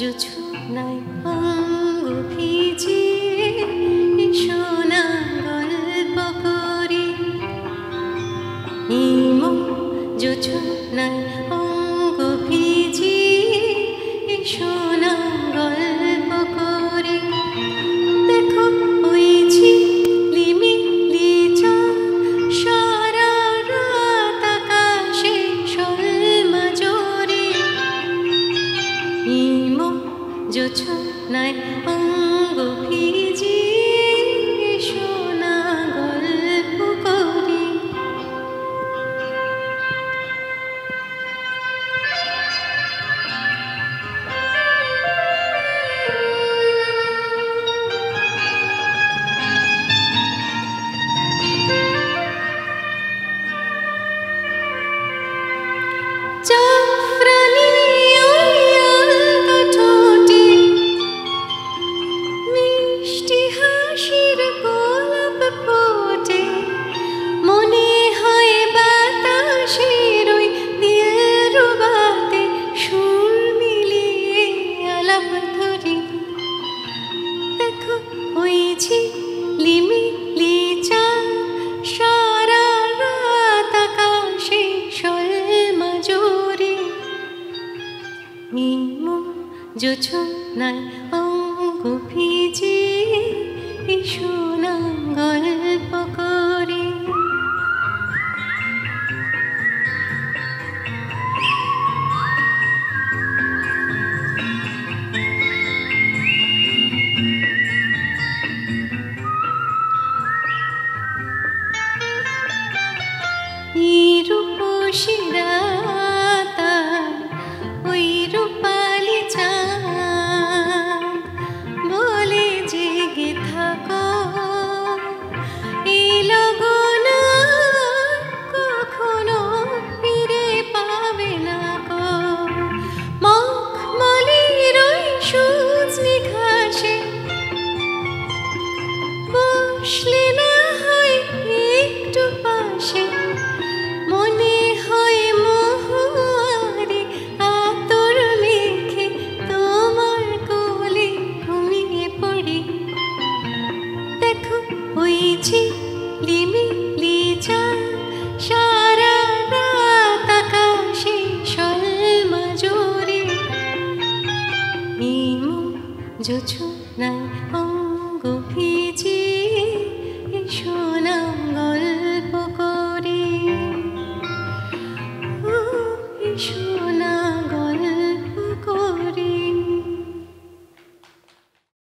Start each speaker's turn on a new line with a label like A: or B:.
A: জোছনায় অঙ্গ ভিজিয়ে এসো না গল্প করি। জোছনায় অঙ্গ ভিজিয়ে এসো না গল্প করি। দেখো ওই ঝিলিমিলি চাঁদ সারা রাত আকাশে শোলমা জোরে। জোছনায় অঙ্গ ভিজিয়ে এসো না গল্প করি। জাফরানি ওই আলতা ঠোঁটে মিষ্টি হাসির গোলাপ ফোটে। মনে হয় বাতাসের ওই দিলরুবাতে সুর মিলিয়ে আলাপ ধরি। দেখো ওই ঝিলিমিলি চাঁদ সারা রাত আকাশে শোলমা জোরে। জোছনায় অঙ্গ ভিজিয়ে এসো না গল্প করি। রূপসী রাত ওই রূপালি চাঁদ বলে জেগে থাকো। এই লগন কখনো ফিরে পাবে না গো। মখমলের ওই সজনে ঘাসে বসলে না হয় একটু পাশে। মনে হয় মহুয়ারে আতর মেখে তোমার কোলে ঘুমিয়ে পড়ি। দেখো ওই ঝিলিমিলি চাঁদ সারা রাত আকাশে শোলমা জোরে। জোছনায় অঙ্গ ভিজিয়ে এসো না গল্প করি।